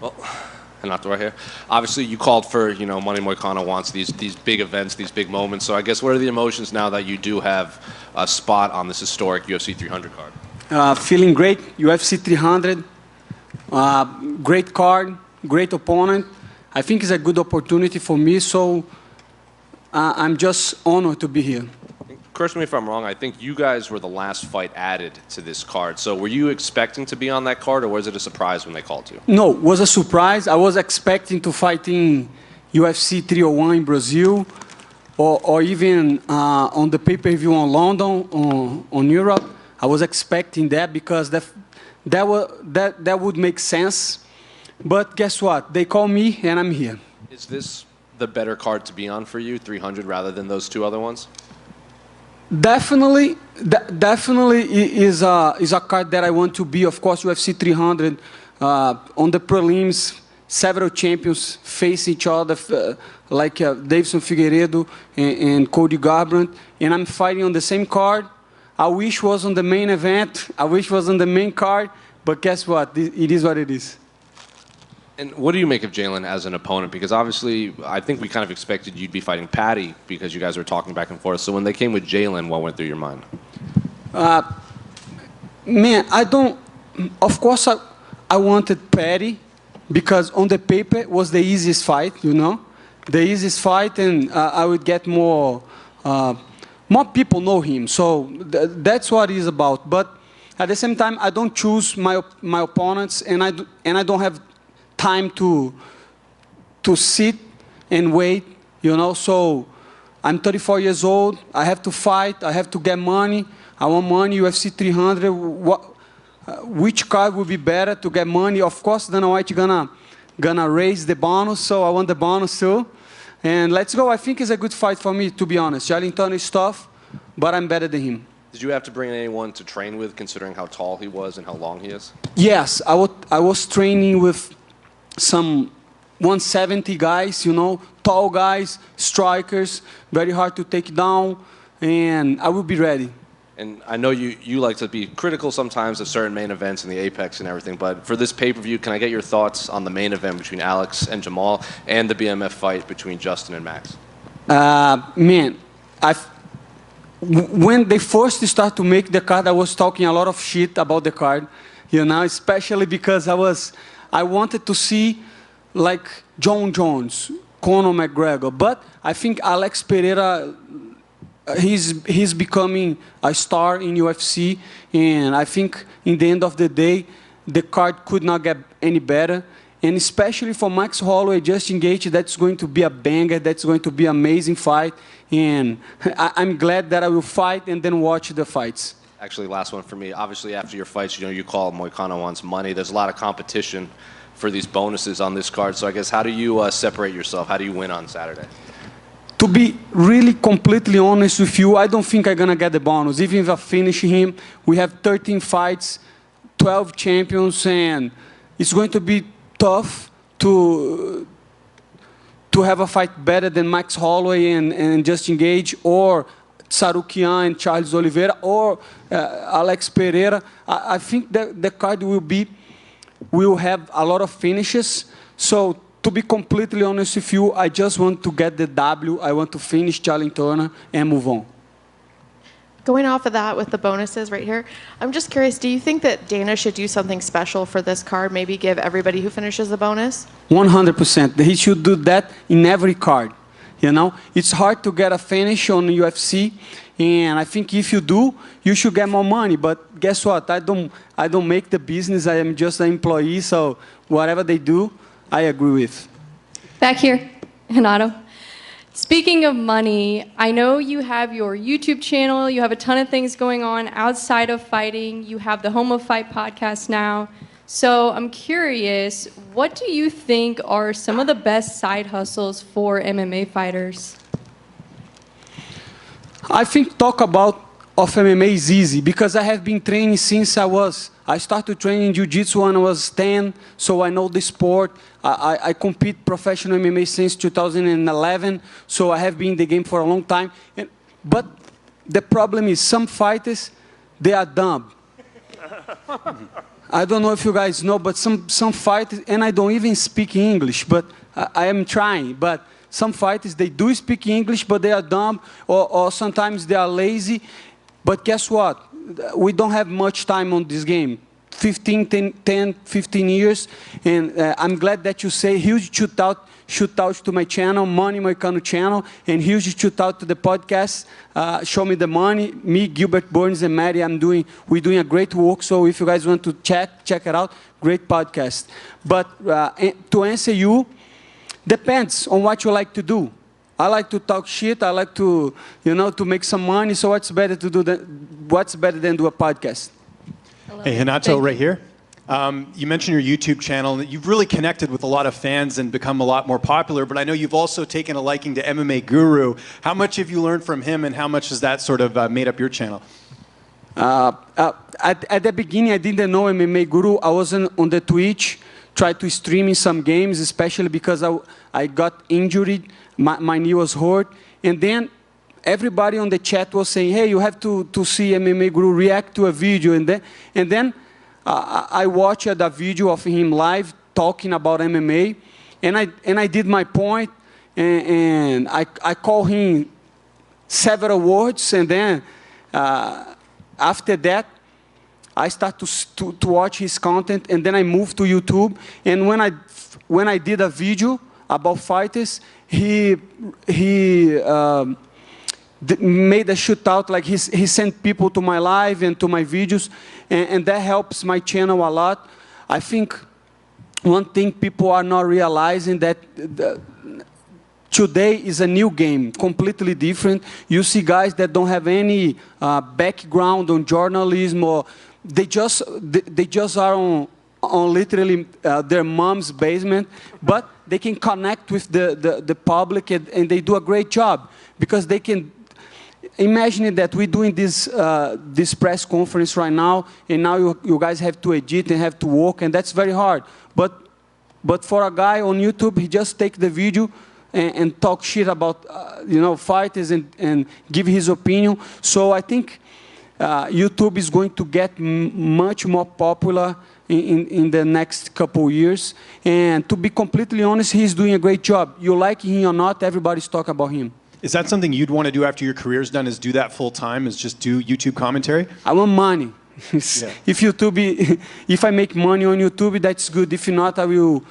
Well, Renato right here. Obviously, you called for, Money Moicano wants these big events, these big moments. So I guess what are the emotions now that you do have a spot on this historic UFC 300 card? Feeling great. UFC 300, great card, great opponent. I think it's a good opportunity for me, so I'm just honored to be here. Correct me if I'm wrong, I think you guys were the last fight added to this card. So were you expecting to be on that card, or was it a surprise when they called you? No, it was a surprise. I was expecting to fight in UFC 301 in Brazil, or even on the pay-per-view in London, on Europe. I was expecting that because that would make sense. But guess what? They call me, and I'm here. Is this the better card to be on for you, 300, rather than those two other ones? Definitely is a card that I want to be. Of course, UFC 300 on the prelims, several champions face each other, like Davidson Figueiredo and Cody Garbrandt, and I'm fighting on the same card. I wish was on the main event. I wish was on the main card, but guess what? It is what it is. And what do you make of Jalen as an opponent? Because obviously, I think we kind of expected you'd be fighting Patty because you guys were talking back and forth. So when they came with Jalen, what went through your mind? Man, I don't. Of course, I wanted Patty because on the paper it was the easiest fight, the easiest fight, and I would get more people know him. So that's what it's about. But at the same time, I don't choose my opponents, and I don't have time to sit and wait, So I'm 34 years old. I have to fight. I have to get money. I want money. UFC 300. Which card would be better to get money? Of course, Dana White gonna raise the bonus, so I want the bonus too. And let's go. I think it's a good fight for me, to be honest. Jalen Turner is tough, but I'm better than him. Did you have to bring anyone to train with, considering how tall he was and how long he is? Yes, I was training with some 170 guys, tall guys, strikers, very hard to take down, and I will be ready. And I know you like to be critical sometimes of certain main events in the Apex and everything, but for this pay-per-view, can I get your thoughts on the main event between Alex and Jamal and the BMF fight between Justin and Max? Man, when they first started to make the card, I was talking a lot of shit about the card, especially because I wanted to see like John Jones, Conor McGregor, but I think Alex Pereira, he's becoming a star in UFC, and I think in the end of the day, the card could not get any better. And especially for Max Holloway, Justin Gaethje, that's going to be a banger. That's going to be an amazing fight, and I'm glad that I will fight and then watch the fights. Actually, last one for me. Obviously, after your fights, you call Moicano wants money. There's a lot of competition for these bonuses on this card. So I guess how do you separate yourself? How do you win on Saturday? To be really completely honest with you, I don't think I'm going to get the bonus. Even if I finish him, we have 13 fights, 12 champions, and it's going to be tough to have a fight better than Max Holloway and Justin Gaethje, or Sarukian and Charles Oliveira, or Alex Pereira. I think that the card will have a lot of finishes. So to be completely honest with you, I just want to get the W. I want to finish Jalen Turner and move on. Going off of that with the bonuses right here, I'm just curious, do you think that Dana should do something special for this card, maybe give everybody who finishes a bonus? 100%. He should do that in every card. It's hard to get a finish on UFC, and I think if you do, you should get more money. But guess what? I don't make the business. I am just an employee, so whatever they do, I agree with. Back here, Renato. Speaking of money, I know you have your YouTube channel. You have a ton of things going on outside of fighting. You have the Home of Fight podcast now. So I'm curious, what do you think are some of the best side hustles for MMA fighters? I think talk about of MMA is easy because I have been training since I started training jiu-jitsu when I was 10, so I know the sport. I compete professional MMA since 2011, so I have been in the game for a long time. But the problem is some fighters, they are dumb. I don't know if you guys know, but some fighters, and I don't even speak English, but I am trying. But some fighters, they do speak English, but they are dumb, or sometimes they are lazy. But guess what? We don't have much time on this game. 10, 15 years. And I'm glad that you say huge shout out to my channel, Money Moicano channel, and huge shout out to the podcast, Show Me the Money. Me, Gilbert Burns, and Maddie, we're doing a great work. So if you guys want to check it out, great podcast. But to answer you, depends on what you like to do. I like to talk shit. I like to, to make some money. So what's better than do a podcast? Hey, Renato, right here. You mentioned your YouTube channel. You've really connected with a lot of fans and become a lot more popular, but I know you've also taken a liking to MMA Guru. How much have you learned from him, and how much has that sort of made up your channel? At the beginning, I didn't know MMA Guru. I wasn't on the Twitch, tried to stream in some games, especially because I got injured. My knee was hurt. And then everybody on the chat was saying, hey, you have to see MMA Guru react to a video. And then I watched a video of him live talking about MMA. And I did my point. And I called him several words. And then after that, I started to watch his content. And then I moved to YouTube. And when I did a video about fighters, he made a shootout, like he sent people to my live and to my videos, and that helps my channel a lot. I think one thing people are not realizing that today is a new game, completely different. You see guys that don't have any background on journalism, or they just are on literally their mom's basement, but they can connect with the public, and they do a great job, because they can imagine that we're doing this press conference right now, and now you guys have to edit and have to work, and that's very hard. But for a guy on YouTube, he just take the video and talk shit about fighters and give his opinion. So I think YouTube is going to get much more popular in the next couple years. And to be completely honest, he's doing a great job. You like him or not, everybody's talking about him. Is that something you'd want to do after your career's done, is do that full time, is just do YouTube commentary? I want money. Yeah. If I make money on YouTube, that's good. If not, I will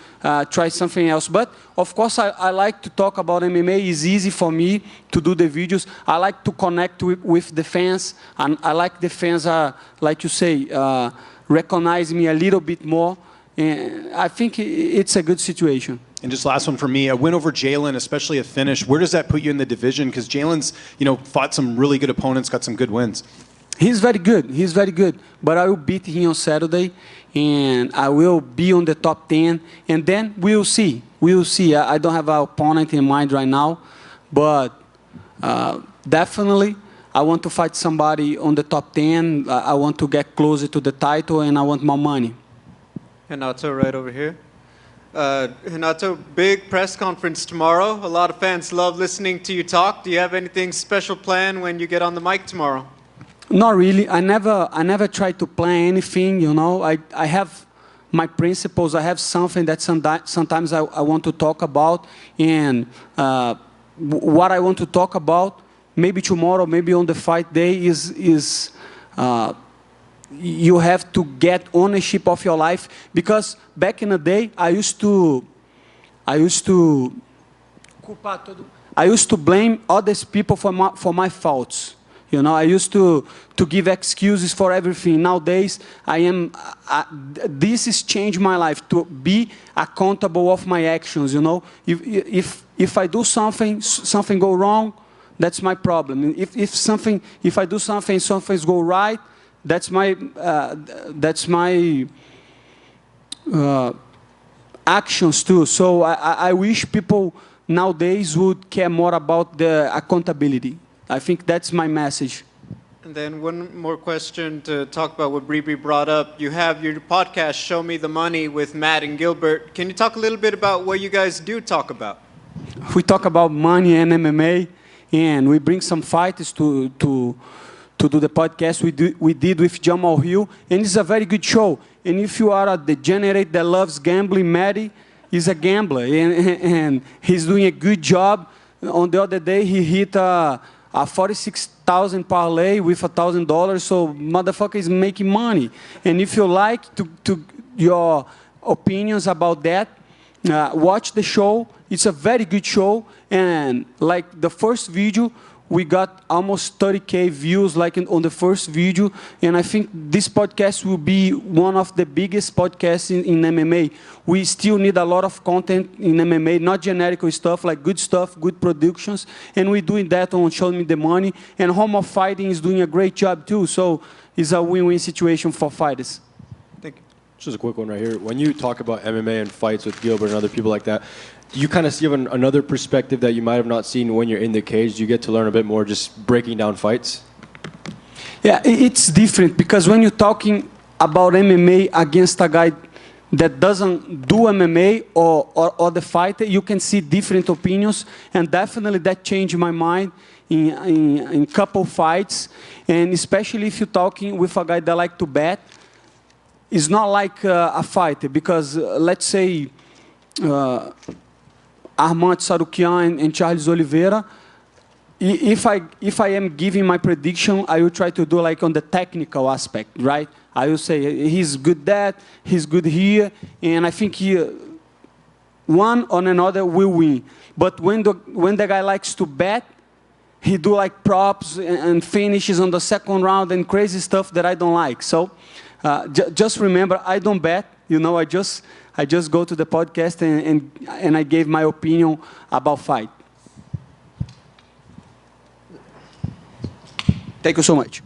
try something else. But of course, I like to talk about MMA. It's easy for me to do the videos. I like to connect with the fans, and I like the fans like you say, recognize me a little bit more. And I think it's a good situation. And just last one for me, a win over Jalen, especially a finish. Where does that put you in the division? Because Jalen's, fought some really good opponents, got some good wins. He's very good. He's very good. But I will beat him on Saturday, and I will be on the top 10. And then we'll see. We'll see. I don't have an opponent in mind right now, but definitely I want to fight somebody on the top 10. I want to get closer to the title, and I want more money. Renato, right over here. Renato, big press conference tomorrow. A lot of fans love listening to you talk. Do you have anything special planned when you get on the mic tomorrow? Not really. I never try to plan anything, I have my principles. I have something that sometimes I want to talk about. And what I want to talk about, maybe tomorrow, maybe on the fight day, is you have to get ownership of your life. Because back in the day, I used to blame other people for my faults. I used to give excuses for everything. Nowadays, this has changed my life, to be accountable of my actions. If I do something go wrong, that's my problem. If I do something go right, that's my actions too. So I wish people nowadays would care more about the accountability. I think that's my message. And then one more question to talk about what Bree brought up. You have your podcast, Show Me the Money, with Matt and Gilbert. Can you talk a little bit about what you guys do talk about? We talk about money and MMA, and we bring some fighters to to do the podcast we did with Jamal Hill, and it's a very good show. And if you are a degenerate that loves gambling, Matty is a gambler, and he's doing a good job. On the other day, he hit a 46,000 parlay with $1,000, so motherfucker is making money. And if you like to your opinions about that, watch the show. It's a very good show, and like the first video, we got almost 30K views on the first video, and I think this podcast will be one of the biggest podcasts in MMA. We still need a lot of content in MMA, not generic stuff, like good stuff, good productions, and we're doing that on Show Me the Money, and Home of Fighting is doing a great job too, so it's a win-win situation for fighters. Thank you. Just a quick one right here. When you talk about MMA and fights with Gilbert and other people like that, do you kind of see another perspective that you might have not seen when you're in the cage? Do you get to learn a bit more just breaking down fights? Yeah, it's different because when you're talking about MMA against a guy that doesn't do MMA or the fighter, you can see different opinions, and definitely that changed my mind in couple fights, and especially if you're talking with a guy that like to bet. It's not like a fighter because let's say Armand Sarukian and Charles Oliveira, if I am giving my prediction, I will try to do like on the technical aspect, right? I will say he's good that, he's good here, and I think one or another will win. But when the guy likes to bet, he do like props and finishes on the second round and crazy stuff that I don't like. So just remember, I don't bet. You know, I just go to the podcast and I gave my opinion about fight. Thank you so much.